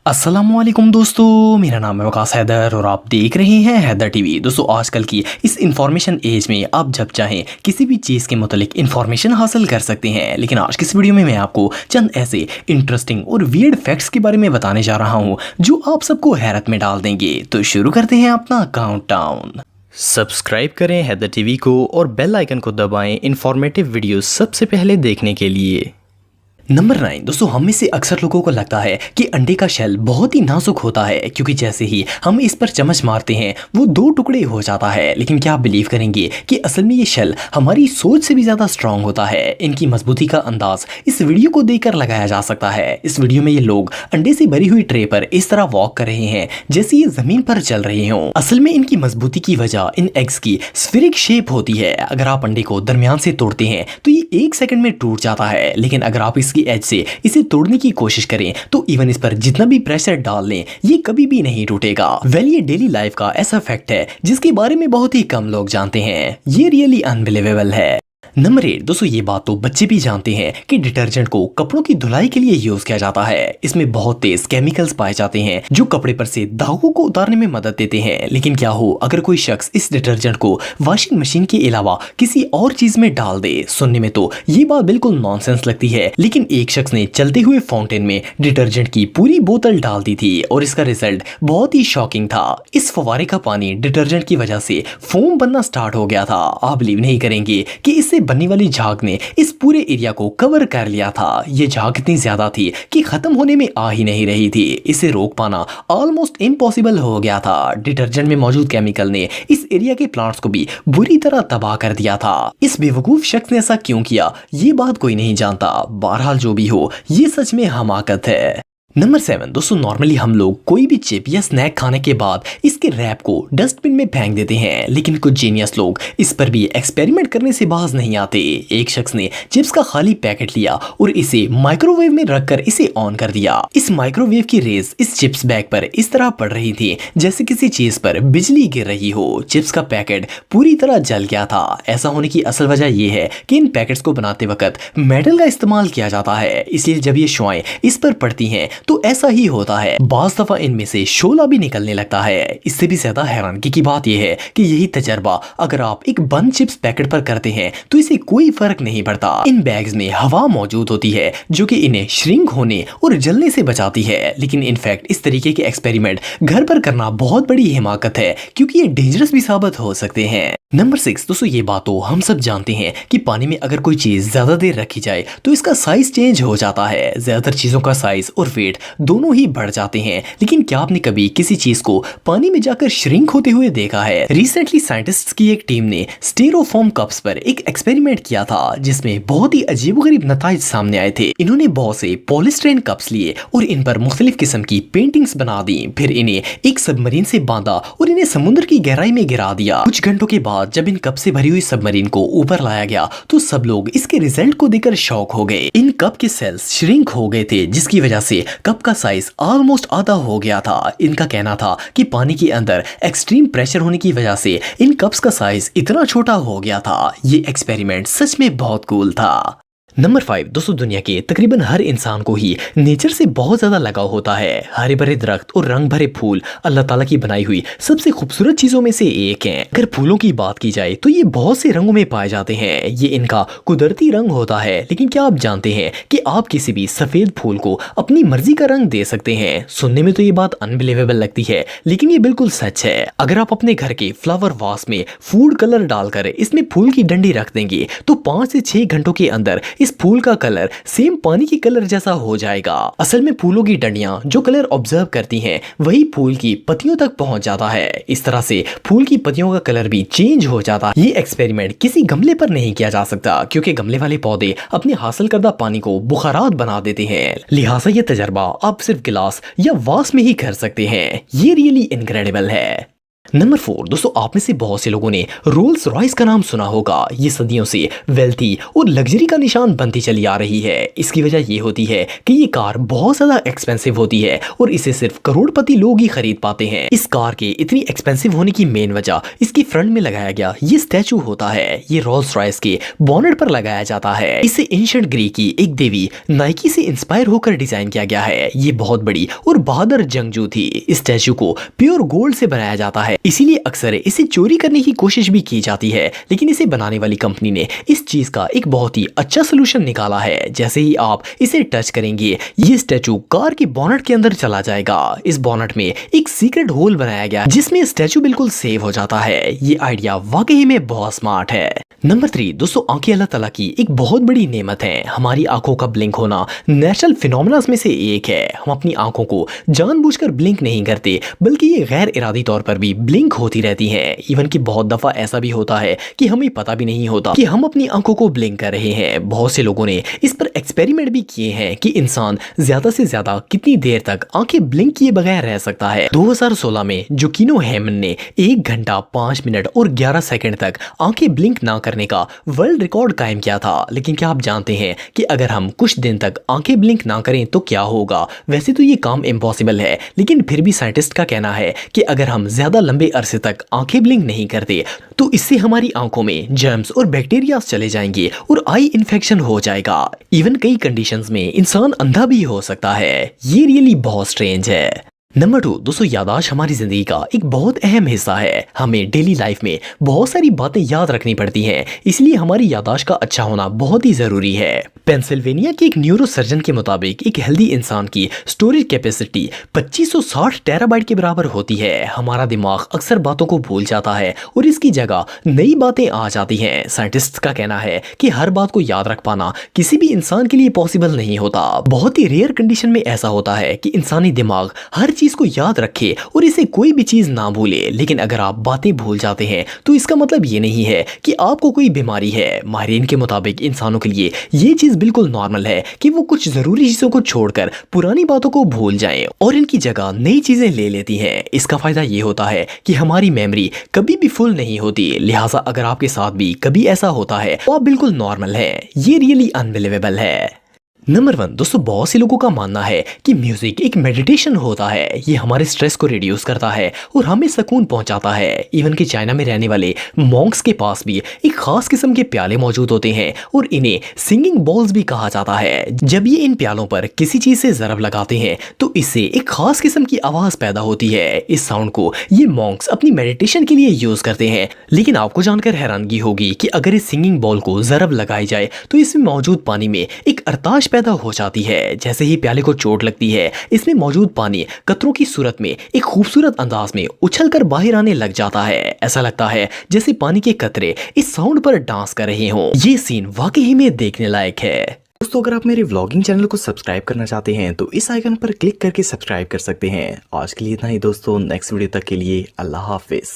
अस्सलामुअलैकुम दोस्तों, मेरा नाम है वकास हैदर और आप देख रहे हैं हैदर टीवी। दोस्तों, आजकल की इस इंफॉर्मेशन एज में आप जब चाहें किसी भी चीज़ के मुतालिक इंफॉर्मेशन हासिल कर सकते हैं। लेकिन आज की इस वीडियो में मैं आपको चंद ऐसे इंटरेस्टिंग और वियर्ड फैक्ट्स के बारे में बताने जा रहा हूं जो आप सबको हैरत में डाल देंगे। तो शुरू करते हैं अपना काउंटडाउन। सब्सक्राइब करें हैदर टीवी को और बेल आइकन को दबाएं इंफॉर्मेटिव वीडियो सबसे पहले देखने के लिए। नंबर 9 दोस्तों, हम में से अक्सर लोगों को लगता है कि अंडे का शेल बहुत ही नाजुक होता है क्योंकि जैसे ही हम इस पर चम्मच मारते हैं वो 2 टुकड़े हो जाता है। लेकिन क्या आप बिलीव करेंगे कि असल में ये शेल हमारी सोच से भी ज़्यादा स्ट्रांग होता है। इनकी मजबूती का अंदाज इस वीडियो को देखकर लगाया जा सकता है। इस वीडियो में ये लोग अंडे से भरी हुई ट्रे पर इस तरह वॉक कर रहे हैं जैसे ये जमीन पर चल रहे हों। असल में इनकी मजबूती की वजह इन एग्स की स्फेरिक शेप होती है। अगर आप अंडे को दरमियान से तोड़ते हैं तो ये 1 सेकंड में टूट जाता है, लेकिन अगर आप इसकी एज से इसे तोड़ने की कोशिश करें तो इवन इस पर जितना भी प्रेशर डाल लें ये कभी भी नहीं टूटेगा। वेल, ये डेली लाइफ का ऐसा फैक्ट है जिसके बारे में बहुत ही कम लोग जानते हैं। ये रियली अनबिलीवेबल है। नंबर 8 दोस्तों, ये बात तो बच्चे भी जानते हैं कि डिटर्जेंट को कपड़ों की धुलाई के लिए यूज किया जाता है। इसमें बहुत तेज केमिकल्स पाए जाते हैं जो कपड़े पर से दागों को उतारने में मदद देते हैं। लेकिन क्या हो अगर कोई शख्स इस डिटर्जेंट को वॉशिंग मशीन के अलावा किसी और चीज में डाल दे। सुनने में तो ये बात बिल्कुल नॉनसेंस लगती है, लेकिन एक शख्स ने चलते हुए फाउंटेन में डिटर्जेंट की पूरी बोतल डाल दी थी और इसका रिजल्ट बहुत ही शॉकिंग था। इस फवारे का पानी डिटर्जेंट की वजह से फोम बनना स्टार्ट हो गया था। आप बिलीव नहीं करेंगे कि इससे बनने वाली झाग ने इस पूरे एरिया को कवर कर लिया था। ये झाग इतनी ज्यादा थी कि खत्म होने में आ ही नहीं रही थी। इसे रोक पाना ऑलमोस्ट इम्पॉसिबल हो गया था। डिटर्जेंट में मौजूद केमिकल ने इस एरिया के प्लांट्स को भी बुरी तरह तबाह कर दिया था। इस बेवकूफ शख्स ने ऐसा क्यों किया ये बात कोई नहीं जानता। बहरहाल जो भी हो ये सच में हमाकत है। नंबर 7 दोस्तों, नॉर्मली हम लोग कोई भी चिप या स्नैक खाने के बाद इसके रैप को डस्टबिन में फेंक देते हैं, लेकिन कुछ जीनियस लोग इस पर भी एक्सपेरिमेंट करने से बाज नहीं आते। एक शख्स ने चिप्स का खाली पैकेट लिया और इसे माइक्रोवेव में रखकर इसे ऑन कर दिया। इस माइक्रोवेव की रेज इस चिप्स बैग पर इस तरह पड़ रही थी जैसे किसी चीज पर बिजली गिर रही हो। चिप्स का पैकेट पूरी तरह जल गया था। ऐसा होने की असल वजह यह है कि इन पैकेट्स को बनाते वक्त मेटल का इस्तेमाल किया जाता है, इसलिए जब ये शुआएं इस पर पड़ती हैं तो ऐसा ही होता है। बाज़ दफा इनमें से शोला भी निकलने लगता है। इससे भी ज्यादा हैरानगी की बात यह है कि यही तजर्बा अगर आप एक बंद चिप्स पैकेट पर करते हैं तो इसे कोई फर्क नहीं पड़ता। इन बैग्स में हवा मौजूद होती है जो कि इन्हें श्रिंक होने और जलने से बचाती है। लेकिन इनफैक्ट इस तरीके के एक्सपेरिमेंट घर पर करना बहुत बड़ी हिमाकत है क्योंकि ये डेंजरस भी साबित हो सकते हैं। नंबर 6 दोस्तों, ये बात तो हम सब जानते हैं कि पानी में अगर कोई चीज ज्यादा देर रखी जाए तो इसका साइज चेंज हो जाता है। ज्यादातर चीजों का साइज और वेट दोनों ही बढ़ जाते हैं, लेकिन क्या आपने कभी किसी चीज को पानी में जाकर श्रिंक होते हुए देखा है? रिसेंटली साइंटिस्ट्स की एक टीम ने स्टेरोफोम कप्स पर एक एक्सपेरिमेंट किया था जिसमें बहुत ही अजीबोगरीब नताइज सामने आए थे। इन्होंने बहुत से पॉलीस्टाइरीन कप्स लिए और इन पर मुख्तलिफ किस्म की पेंटिंग्स बना दी। फिर इन्हें एक सबमरीन से बांधा और इन्हें समुद्र की गहराई में गिरा दिया। कुछ घंटों के बाद जब इन कप से भरी हुई सबमरीन को ऊपर लाया गया तो सब लोग इसके रिजल्ट को देखकर शॉक हो गए। इन कप के सेल्स श्रिंक हो गए थे जिसकी वजह से कप का साइज ऑलमोस्ट आधा हो गया था। इनका कहना था कि पानी के अंदर एक्सट्रीम प्रेशर होने की वजह से इन कप्स का साइज इतना छोटा हो गया था। ये एक्सपेरिमेंट सच में बहुत कूल था। नंबर 5 दोस्तों, दुनिया के तकरीबन हर इंसान को ही नेचर से बहुत ज्यादा लगाव होता है। हरे भरे दरख्त और रंग भरे फूल अल्लाह ताला की बनाई हुई सबसे खूबसूरत चीजों में से एक हैं। अगर फूलों की बात की जाए तो ये बहुत से रंगों में पाए जाते हैं। ये इनका कुदरती रंग होता है। लेकिन क्या आप जानते हैं कि आप किसी भी सफेद फूल को अपनी मर्जी का रंग दे सकते हैं? सुनने में तो ये बात अनबिलीवेबल लगती है, लेकिन ये बिल्कुल सच है। अगर आप अपने घर के फ्लावर वास में फूड कलर डालकर इसमें फूल की डंडी रख देंगे तो 5 से 6 घंटों के अंदर इस फूल का कलर सेम पानी के कलर जैसा हो जाएगा। असल में फूलों की डंडियां जो कलर ऑब्जर्व करती हैं वही फूल की पत्तियों तक पहुंच जाता है। इस तरह से फूल की पत्तियों का कलर भी चेंज हो जाता है। ये एक्सपेरिमेंट किसी गमले पर नहीं किया जा सकता क्योंकि गमले वाले पौधे अपने हासिल करदा पानी को बुखारात बना देते हैं। लिहाजा ये तजर्बा आप सिर्फ गिलास या वास में ही कर सकते हैं। ये रियली इनक्रेडिबल है। नंबर 4 दोस्तों, आप में से बहुत से लोगों ने रोल्स रॉयस का नाम सुना होगा। ये सदियों से वेल्थी और लग्जरी का निशान बनती चली आ रही है। इसकी वजह ये होती है कि ये कार बहुत ज्यादा एक्सपेंसिव होती है और इसे सिर्फ करोड़पति लोग ही खरीद पाते हैं। इस कार के इतनी एक्सपेंसिव होने की मेन वजह इसकी फ्रंट में लगाया गया ये स्टैचू होता है। ये रोल्स रॉयस के बोनेट पर लगाया जाता है। इसे एंशिएंट ग्रीक की एक देवी नाइकी से इंस्पायर होकर डिजाइन किया गया है। ये बहुत बड़ी और बहादुर जंगजू थी। इस स्टैचू को प्योर गोल्ड से बनाया जाता है, इसीलिए अक्सर इसे चोरी करने की कोशिश भी की जाती है। लेकिन इसे बनाने वाली कंपनी ने इस चीज का एक बहुत ही अच्छा सोल्यूशन निकाला है। जैसे ही आप इसे टच करेंगे ये स्टैचू कार के बोनेट के अंदर चला जाएगा। इस बोनेट में एक सीक्रेट होल बनाया गया जिसमें स्टैचू बिल्कुल सेव हो जाता है। ये आइडिया वाकई में बहुत स्मार्ट है। नंबर 3 दोस्तों, आंखें अल्लाह ताला की एक बहुत बड़ी नेमत है। हमारी आंखों का ब्लिंक होना नेचुरल फिनोमेना में से एक है। हम अपनी आंखों को जानबूझकर ब्लिंक नहीं करते, बल्कि ये गैर इरादी तौर पर भी ब्लिंक होती रहती हैं। इवन कि बहुत दफा ऐसा भी होता है कि हमें पता भी नहीं होता कि हम अपनी आंखों को ब्लिंक कर रहे हैं। बहुत से लोगों ने इस पर एक्सपेरिमेंट भी किए हैं कि इंसान ज्यादा से ज्यादा कितनी देर तक आंखें ब्लिंक किए बगैर रह सकता है। 2016 में जुकिनो हेमन ने 1 घंटा 5 मिनट और 11 सेकंड तक आंखें ब्लिंक ना करने का वर्ल्ड रिकॉर्ड कायम किया था। लेकिन क्या आप जानते हैं कि अगर हम कुछ दिन तक आंखें ब्लिंक ना करें तो क्या होगा? वैसे तो ये काम इम्पॉसिबल है, लेकिन फिर भी साइंटिस्ट का कहना है कि अगर हम ज्यादा लंबे अरसे तक आंखें ब्लिंक नहीं करते तो इससे हमारी आंखों में जर्म्स और बैक्टीरिया चले जाएंगे और आई इन्फेक्शन हो जाएगा। इवन कई कंडीशंस में इंसान अंधा भी हो सकता है। ये रियली बहुत स्ट्रेंज है। नंबर 2 दोस्तों, याददाश्त हमारी जिंदगी का एक बहुत अहम हिस्सा है। हमें डेली लाइफ में बहुत सारी बातें याद रखनी पड़ती हैं, इसलिए हमारी याददाश्त का अच्छा होना बहुत ही जरूरी है। पेंसिल्वेनिया के एक न्यूरोसर्जन के मुताबिक एक हेल्दी इंसान की स्टोरेज कैपेसिटी 2560 टेराबाइट के बराबर होती है। हमारा दिमाग अक्सर बातों को भूल जाता है और इसकी जगह नई बातें आ जाती हैं। साइंटिस्ट का कहना है कि हर बात को याद रख पाना किसी भी इंसान के लिए पॉसिबल नहीं होता। बहुत ही रेयर कंडीशन में ऐसा होता है कि इंसानी दिमाग हर चीज को याद रखे और इसे कोई भी चीज ना भूले। लेकिन अगर आप बातें भूल जाते हैं तो इसका मतलब ये नहीं है कि आपको कोई बीमारी है। माहिरीन के मुताबिक इंसानों के लिए ये चीज बिल्कुल नॉर्मल है कि वो कुछ जरूरी चीजों को छोड़कर पुरानी बातों को भूल जाएं और इनकी जगह नई चीजें ले लेती हैं। इसका फायदा ये होता है कि हमारी मेमोरी कभी भी फुल नहीं होती। लिहाजा अगर आपके साथ भी कभी ऐसा होता है तो आप बिल्कुल नॉर्मल है। ये रियली अनबिलीवेबल है। नंबर 1 दोस्तों, बहुत से लोगों का मानना है कि म्यूजिक एक मेडिटेशन होता है। ये हमारे स्ट्रेस को रिड्यूस करता है और हमें सुकून पहुंचाता है। इवन कि चाइना में रहने वाले मॉन्क्स के पास भी एक खास किस्म के प्याले मौजूद होते हैं और इन्हें सिंगिंग बॉल्स भी कहा जाता है। जब ये इन प्यालों पर किसी चीज से ज़रब लगाते हैं तो इससे एक खास किस्म की आवाज पैदा होती है। इस साउंड को ये मॉन्क्स अपनी मेडिटेशन के लिए यूज करते हैं। लेकिन आपको जानकर हैरानगी होगी कि अगर इस सिंगिंग बॉल को ज़रब लगाई जाए तो इसमें मौजूद पानी में एक अरताश पैदा हो जाती है। जैसे ही प्याले को चोट लगती है, इसमें मौजूद पानी कतरों की सूरत में एक खूबसूरत अंदाज में उछलकर बाहर आने लग जाता है। ऐसा लगता है जैसे पानी के कतरे इस साउंड पर डांस कर रहे हों। ये सीन वाकई में देखने लायक है। दोस्तों, अगर आप मेरे व्लॉगिंग चैनल को सब्सक्राइब करना चाहते हैं तो इस आइकन पर क्लिक करके सब्सक्राइब कर सकते हैं। आज के लिए इतना ही दोस्तों, नेक्स्ट वीडियो तक के लिए अल्लाह हाफिज।